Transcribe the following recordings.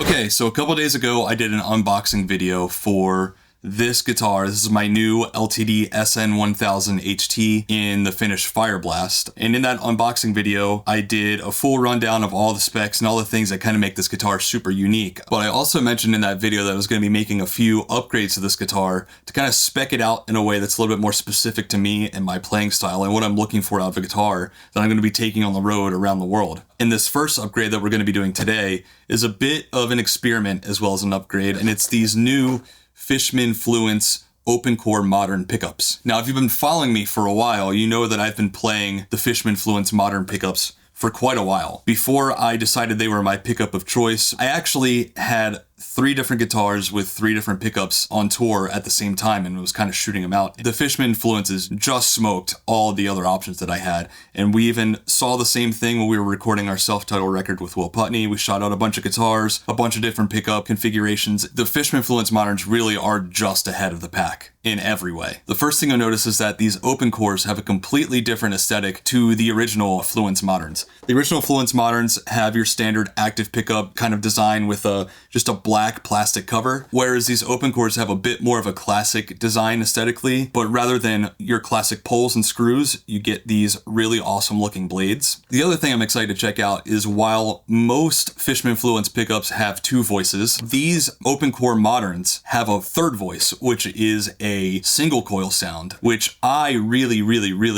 Okay, so a couple days ago I did an unboxing video for this guitar. This is my new LTD SN1000 HT in the finished Fire Blast. And in that unboxing video, I did a full rundown of all the specs and all the things that kind of make this guitar super unique. But I also mentioned in that video that I was going to be making a few upgrades to this guitar to kind of spec it out in a way that's a little bit more specific to me and my playing style and what I'm looking for out of a guitar that I'm going to be taking on the road around the world. And this first upgrade that we're going to be doing today is a bit of an experiment as well as an upgrade, and it's these new Fishman Fluence open core modern pickups. Now, if you've been following me for a while, you know that I've been playing the Fishman Fluence Modern pickups for quite a while. Before I decided they were my pickup of choice, I actually had 3 different guitars with 3 different pickups on tour at the same time and was kind of shooting them out. The Fishman Fluences just smoked all the other options that I had, and we even saw the same thing when we were recording our self-titled record with Will Putney. We shot out a bunch of guitars, a bunch of different pickup configurations. The Fishman Fluence Moderns really are just ahead of the pack in every way. The first thing you'll notice is that these open cores have a completely different aesthetic to the original Fluence Moderns. The original Fluence Moderns have your standard active pickup kind of design with just a black plastic cover, whereas these open cores have a bit more of a classic design aesthetically, but rather than your classic poles and screws, you get these really awesome looking blades. The other thing I'm excited to check out is while most Fishman Fluence pickups have 2 voices, these open core Moderns have a 3rd voice, which is a single coil sound, which I really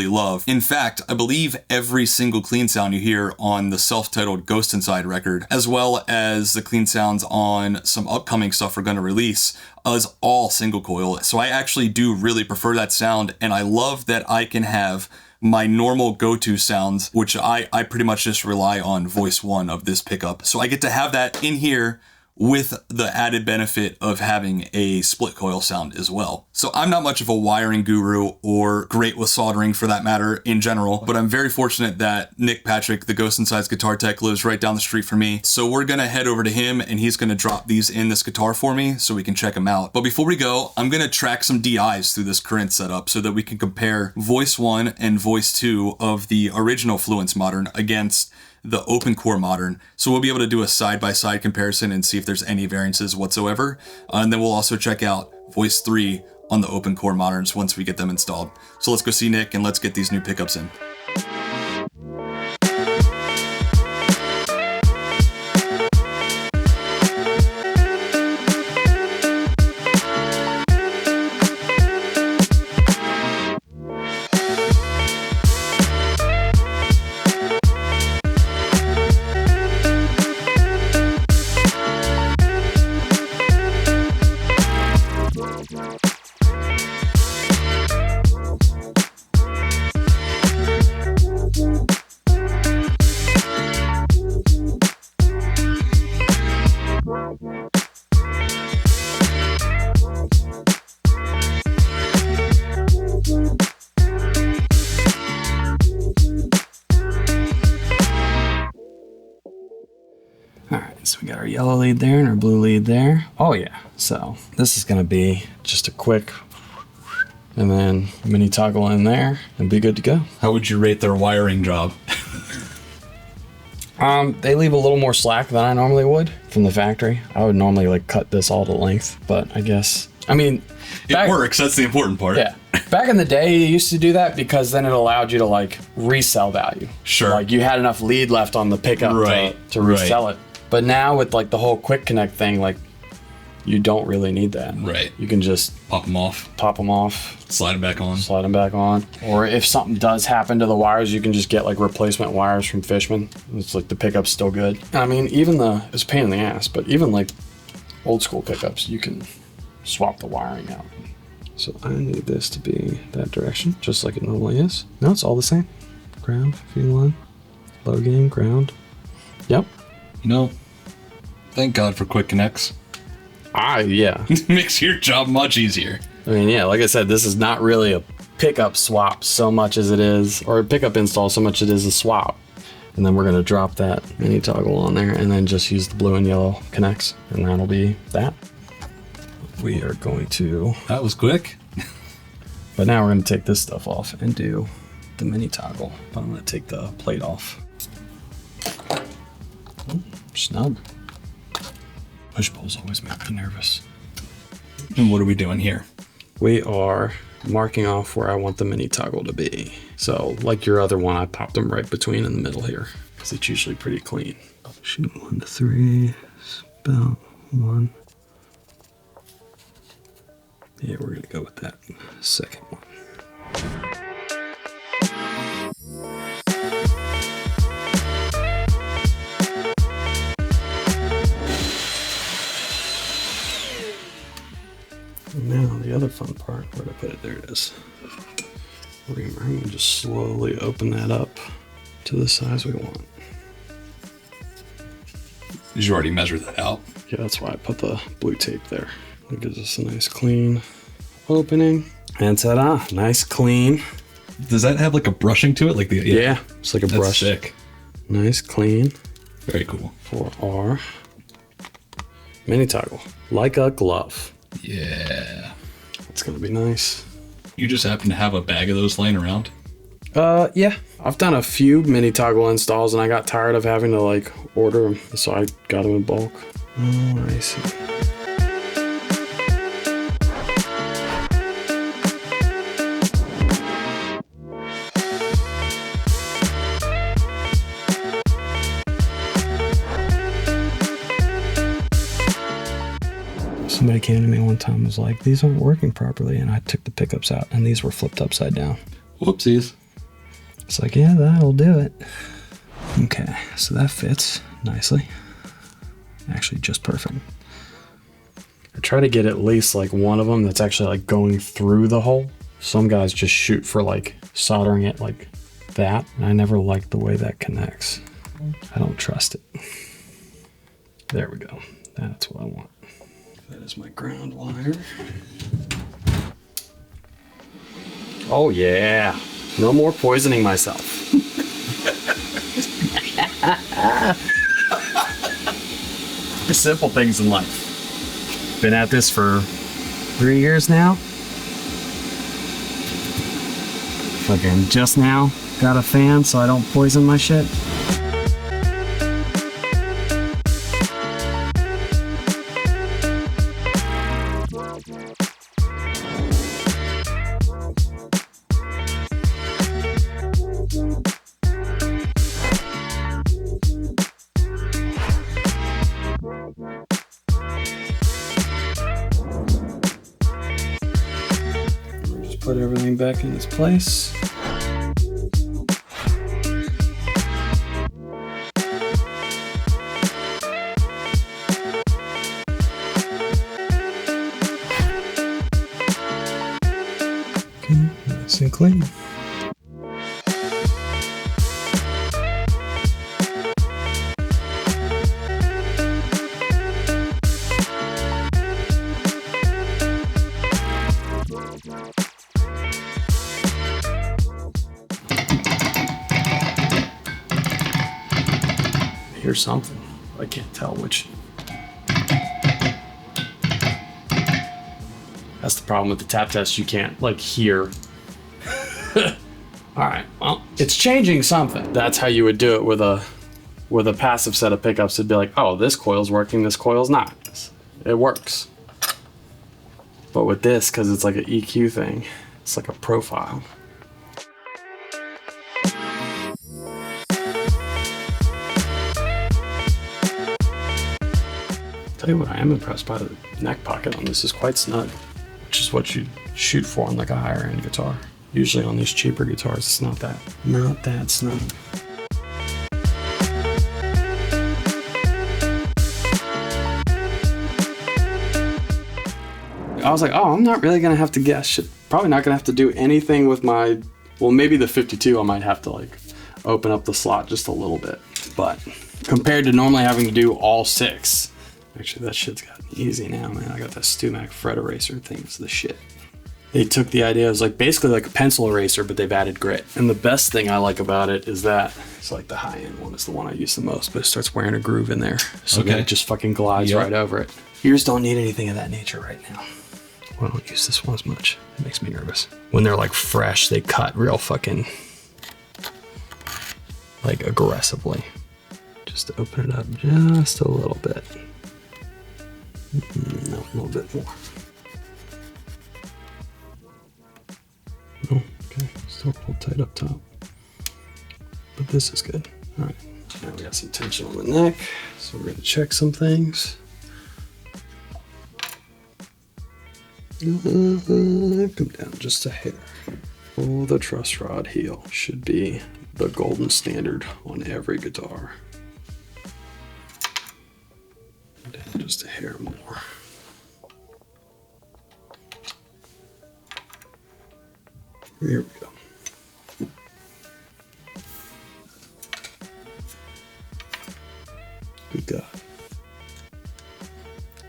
love. In fact, I believe every single clean sound you hear on the self-titled Ghost Inside record, as well as the clean sounds on some upcoming stuff we're going to release, is all single coil. So I actually do really prefer that sound, and I love that I can have my normal go-to sounds, which I pretty much just rely on voice 1 of this pickup. So I get to have that in here with the added benefit of having a split coil sound as well. So I'm not much of a wiring guru or great with soldering for that matter in general, but I'm very fortunate that Nick Patrick, the Ghost Inside's guitar tech, lives right down the street from me. So we're gonna head over to him and he's gonna drop these in this guitar for me so we can check them out. But before we go, I'm gonna track some DIs through this current setup so that we can compare voice 1 and voice 2 of the original Fluence Modern against the open core Modern. So we'll be able to do a side-by-side comparison and see if there's any variances whatsoever. And then we'll also check out voice 3 on the open core Moderns once we get them installed. So let's go see Nick and let's get these new pickups in. Alright, so we got our yellow lead there and our blue lead there. Oh yeah, so this is gonna be just a quick and then mini toggle in there and be good to go. How would you rate their wiring job? They leave a little more slack than I normally would from the factory. I would normally like cut this all to length, but I guess, I mean, it works, that's the important part. Yeah. Back in the day, you used to do that because then it allowed you to like resell value. Sure. Like you had enough lead left on the pickup to resell it. But now with like the whole quick connect thing, like you don't really need that. Right. You can just pop them off, slide them back on. Or if something does happen to the wires, you can just get like replacement wires from Fishman. It's like the pickup's still good. I mean, even it's a pain in the ass, but even like old school pickups, you can swap the wiring out. So I need this to be that direction, just like it normally is. No, it's all the same. Ground, V1, low gain, ground. Yep. You know, thank God for quick connects. Yeah. Makes your job much easier. I mean, yeah, like I said, this is not really a pickup swap so much as it is, or a pickup install so much as it is a swap. And then we're gonna drop that mini toggle on there and then just use the blue and yellow connects, and that'll be that. We are going to... That was quick. But now we're gonna take this stuff off and do the mini toggle. But I'm gonna take the plate off. Snug. Push-pulls always make me nervous. And what are we doing here? We are marking off where I want the mini toggle to be. So like your other one, I popped them right between in the middle here because it's usually pretty clean. Shoot 1 to 3, about 1. Yeah, we're gonna go with that second one. Now the other fun part, where to put it, there it is. We're gonna just slowly open that up to the size we want. Did you already measure that out? Yeah, that's why I put the blue tape there. It gives us a nice clean opening. And ta-da, nice clean. Does that have like a brushing to it? Like the yeah, it's like a brush. Sick. Nice clean. Very cool. For our mini toggle, like a glove. Yeah. It's gonna be nice. You just happen to have a bag of those laying around? Yeah. I've done a few mini toggle installs and I got tired of having to like order them, so I got them in bulk. Oh, I see. Somebody came to me one time and was like, these aren't working properly, and I took the pickups out and these were flipped upside down. Whoopsies. It's like, yeah, that'll do it. Okay, so that fits nicely. Actually, just perfect. I try to get at least like one of them that's actually like going through the hole. Some guys just shoot for like soldering it like that, and I never liked the way that connects. I don't trust it. There we go. That's what I want. That is my ground wire. Oh yeah, no more poisoning myself. The simple things in life. Been at this for 3 years now. Fucking just now got a fan so I don't poison my shit. Put everything back in its place. Okay, nice and clean. Here's something. I can't tell which. That's the problem with the tap test. You can't like hear. All right. Well, it's changing something. That's how you would do it with a passive set of pickups. It'd be like, oh, this coil's working. This coil's not. It works. But with this, because it's like an EQ thing, it's like a profile. Tell you what, I am impressed by the neck pocket on this. Is quite snug, which is what you shoot for on like a higher end guitar. Usually on these cheaper guitars, it's not that snug. I was like, oh, I'm not really gonna have to guess. Probably not gonna have to do anything with my, well, maybe the 52, I might have to like open up the slot just a little bit. But compared to normally having to do all 6, actually, that shit's gotten easy now, man. I got that StewMac fret eraser thing. It's the shit. They took the idea, it was like basically like a pencil eraser, but they've added grit. And the best thing I like about it is that it's like the high-end one. It's the one I use the most, but it starts wearing a groove in there. So okay. It just fucking glides right over it. Yours don't need anything of that nature right now. Well, I don't use this one as much. It makes me nervous. When they're like fresh, they cut real fucking like aggressively. Just to open it up just a little bit. No, a little bit more. Oh, okay, still a little tight up top. But this is good. All right, now we got some tension on the neck, so we're gonna check some things. Come down just a hair. Oh, the truss rod heel should be the golden standard on every guitar. Down just a hair more. Here we go. Good God.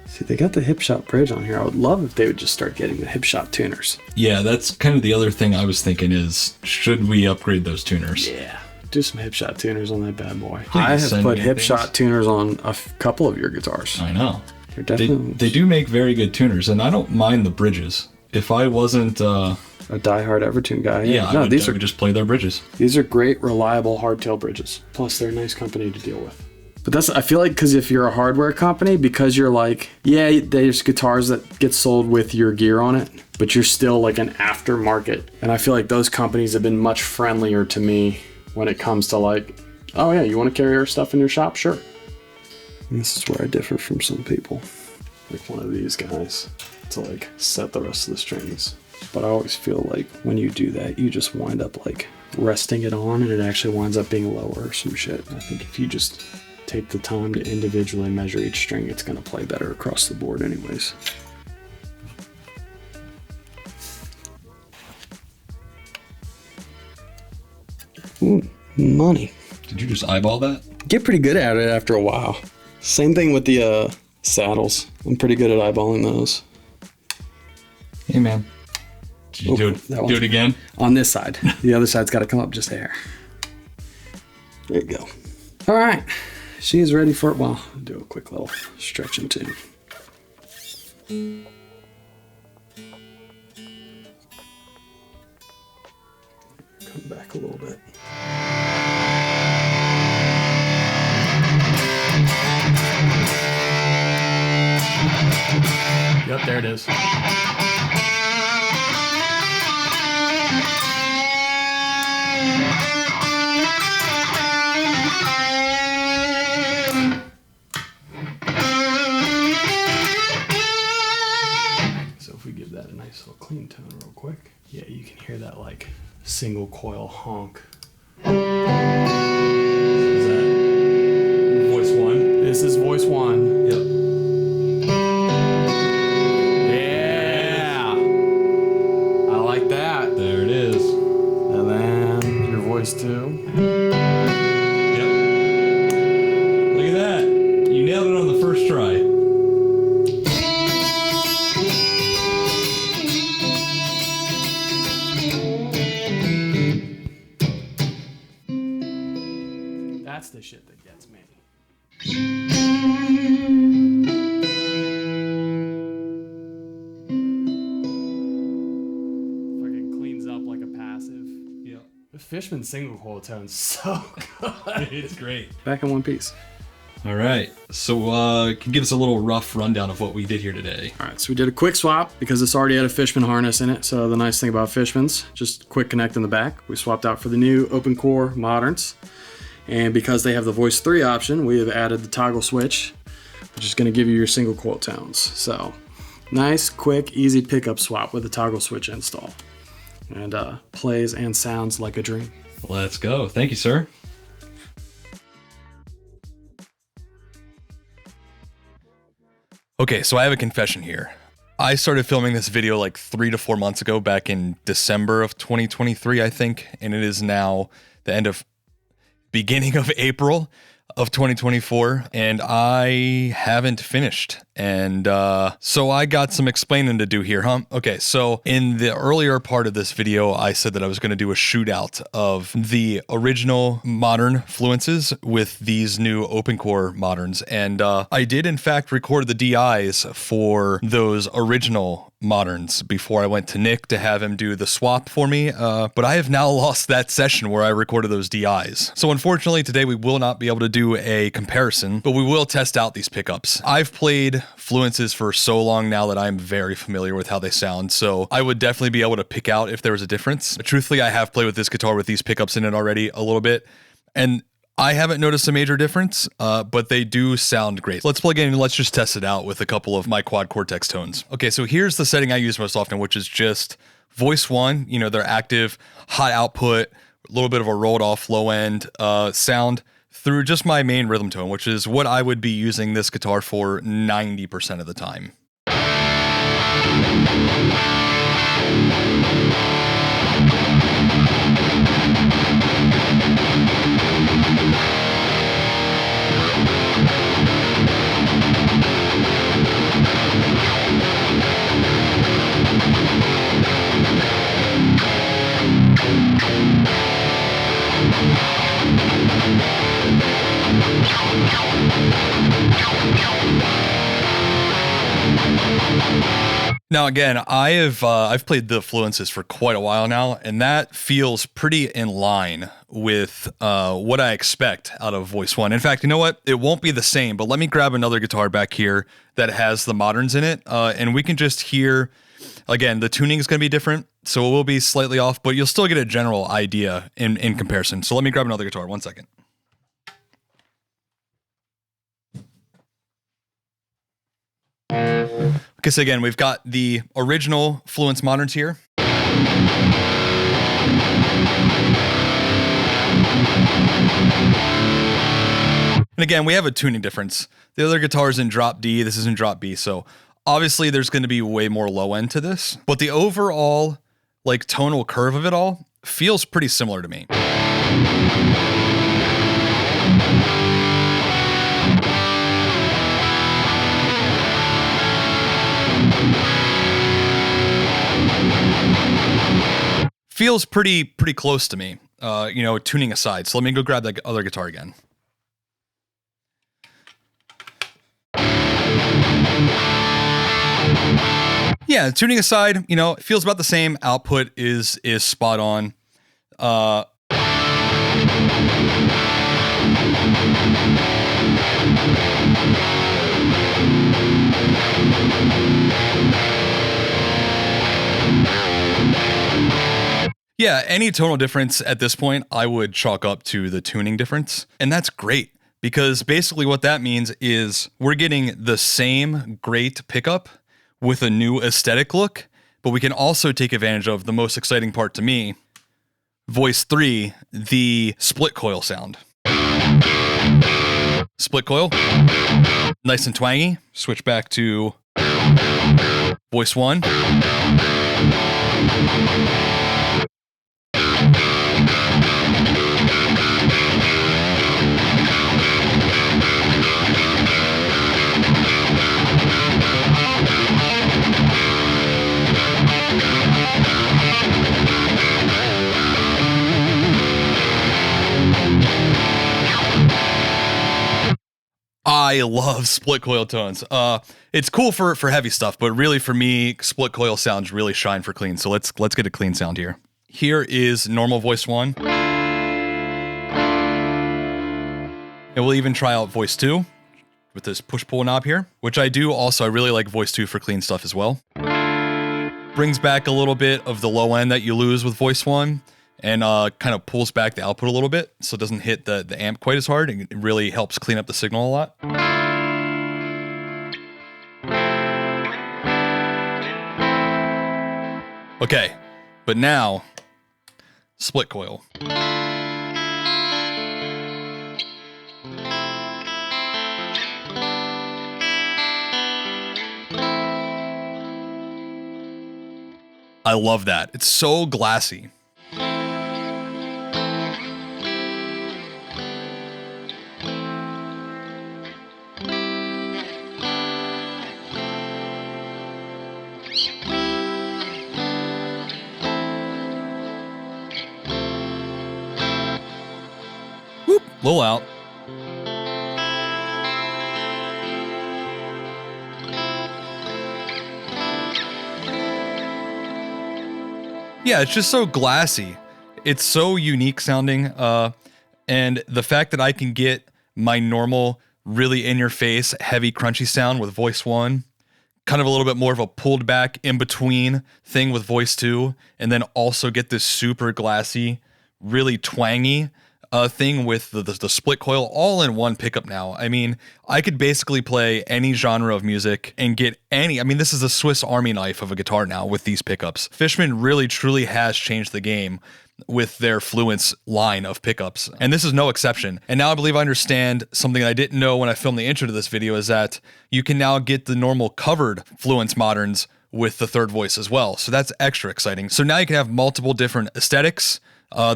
See, they got the hip shot bridge on here. I would love if they would just start getting the hip shot tuners. Yeah, that's kind of the other thing I was thinking is, should we upgrade those tuners? Yeah, do some hip shot tuners on that bad boy. Please I have send put me hip things. shot tuners on a couple of your guitars. I know. They're definitely They do make very good tuners, and I don't mind the bridges. If I wasn't, a diehard Evertune guy. yeah, No, I would just play their bridges. these are great, reliable hardtail bridges. Plus, they're a nice company to deal with. But that's, I feel like, because if you're a hardware company, because you're like, yeah, there's guitars that get sold with your gear on it, but you're still like an aftermarket. And I feel like those companies have been much friendlier to me when it comes to like, oh yeah, you want to carry our stuff in your shop? Sure. And this is where I differ from some people. Like one of these guys to like set the rest of the strings. But I always feel like when you do that, you just wind up like resting it on and it actually winds up being lower or some shit. I think if you just take the time to individually measure each string, it's going to play better across the board anyways. Ooh, money. Did you just eyeball that? Get pretty good at it after a while. Same thing with the saddles. I'm pretty good at eyeballing those. Hey, man. Did you do it again? On this side. The other side's got to come up just a hair. There you go. All right. She is ready for it. Well, I'll do a quick little stretching too. Come back a little bit. Yep, there it is. So if we give that a nice little clean tone real quick, yeah, you can hear that like single coil honk. Is that Voice one. This is voice one. Yep. Yeah, I like that. There it is. And then your voice two. Yep. Look at that. You nailed it on the first try. That's the shit that gets me. Fucking cleans up like a passive. Yep. The Fishman single coil tone's so good. It's great. Back in one piece. All right. So, can you give us a little rough rundown of what we did here today? All right, so we did a quick swap because this already had a Fishman harness in it. So the nice thing about Fishman's, just quick connect in the back. We swapped out for the new open core Moderns. And because they have the voice 3 option, we have added the toggle switch, which is going to give you your single coil tones. So nice, quick, easy pickup swap with the toggle switch install. And plays and sounds like a dream. Let's go. Thank you, sir. Okay, so I have a confession here. I started filming this video like 3 to 4 months ago, back in December of 2023, I think, and it is now the beginning of April of 2024, and I haven't finished. And so I got some explaining to do here, huh? Okay, so in the earlier part of this video, I said that I was going to do a shootout of the original modern Fluences with these new open core Moderns. And I did, in fact, record the DIs for those original Moderns before I went to Nick to have him do the swap for me, but I have now lost that session where I recorded those DIs. So unfortunately today we will not be able to do a comparison, but we will test out these pickups. I've played Fluences for so long now that I'm very familiar with how they sound, so I would definitely be able to pick out if there was a difference. But truthfully, I have played with this guitar with these pickups in it already a little bit, and I haven't noticed a major difference, but they do sound great. Let's plug in and let's just test it out with a couple of my quad Cortex tones. Okay, so here's the setting I use most often, which is just voice 1, you know, their active, hot output, a little bit of a rolled off low end sound through just my main rhythm tone, which is what I would be using this guitar for 90% of the time. Now again, I've played the Fluences for quite a while now, and that feels pretty in line with what I expect out of Voice 1. In fact, you know what? It won't be the same, but let me grab another guitar back here that has the Moderns in it, and we can just hear, again, the tuning is going to be different, so it will be slightly off, but you'll still get a general idea in comparison. So let me grab another guitar, 1 second. Okay, so again, we've got the original Fluence Moderns here. And again, we have a tuning difference. The other guitar is in drop D, this is in drop B, so obviously there's going to be way more low end to this, but the overall like tonal curve of it all feels pretty similar to me. Feels pretty close to me, you know, tuning aside. So let me go grab that other guitar again. Yeah, tuning aside, you know, it feels about the same. Output is spot on. Yeah, any tonal difference at this point, I would chalk up to the tuning difference. And that's great, because basically what that means is we're getting the same great pickup with a new aesthetic look, but we can also take advantage of the most exciting part to me, Voice 3, the split coil sound. Split coil, nice and twangy. Switch back to Voice 1. I love split coil tones. It's cool for heavy stuff, but really for me, split coil sounds really shine for clean. So let's get a clean sound here. Here is normal Voice 1. And we'll even try out Voice 2 with this push-pull knob here, which I do also. I really like Voice 2 for clean stuff as well. Brings back a little bit of the low end that you lose with Voice 1, and kind of pulls back the output a little bit so it doesn't hit the amp quite as hard, and it really helps clean up the signal a lot. Okay, but now, split coil. I love that. It's so glassy. Whoop, low out. Yeah, it's just so glassy. It's so unique sounding. And the fact that I can get my normal, really in your face, heavy, crunchy sound with voice 1, kind of a little bit more of a pulled back in between thing with voice 2, and then also get this super glassy, really twangy thing with the split coil all in one pickup now. I mean, I could basically play any genre of music and get any. I mean, this is a Swiss Army knife of a guitar now with these pickups. Fishman really truly has changed the game with their Fluence line of pickups, and this is no exception. And now I believe I understand something I didn't know when I filmed the intro to this video, is that you can now get the normal covered Fluence Moderns with the third voice as well. So that's extra exciting. So now you can have multiple different aesthetics.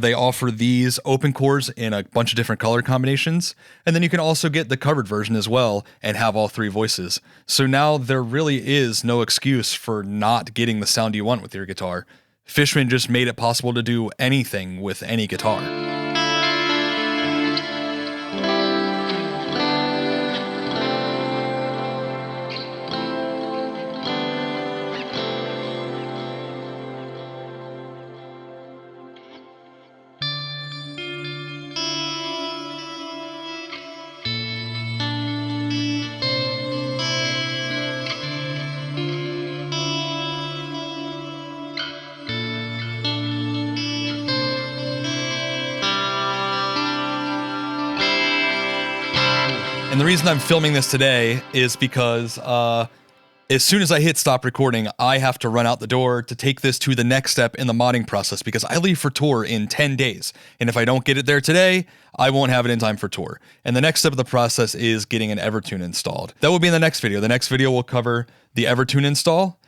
They offer these open cores in a bunch of different color combinations, and then you can also get the covered version as well and have all 3 voices. So now there really is no excuse for not getting the sound you want with your guitar. Fishman just made it possible to do anything with any guitar. And the reason I'm filming this today is because as soon as I hit stop recording, I have to run out the door to take this to the next step in the modding process, because I leave for tour in 10 days. And if I don't get it there today, I won't have it in time for tour. And the next step of the process is getting an Evertune installed. That will be in the next video. The next video will cover the Evertune install.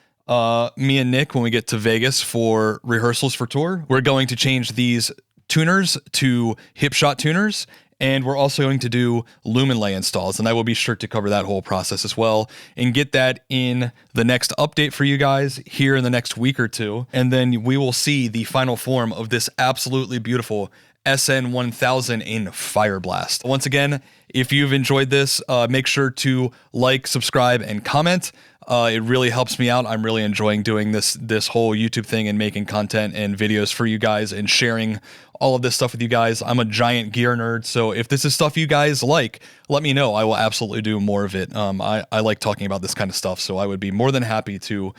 Me and Nick, when we get to Vegas for rehearsals for tour, we're going to change these tuners to Hipshot tuners. And we're also going to do lumen lay installs, and I will be sure to cover that whole process as well and get that in the next update for you guys here in the next week or 2. And then we will see the final form of this absolutely beautiful SN1000 in Fire Blast. Once again, if you've enjoyed this, make sure to like, subscribe, and comment. It really helps me out. I'm really enjoying doing this whole YouTube thing and making content and videos for you guys and sharing all of this stuff with you guys. I'm a giant gear nerd, so if this is stuff you guys like, let me know. I will absolutely do more of it. I like talking about this kind of stuff, so I would be more than happy to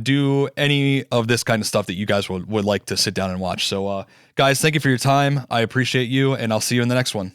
do any of this kind of stuff that you guys would like to sit down and watch. So guys, thank you for your time. I appreciate you, and I'll see you in the next one.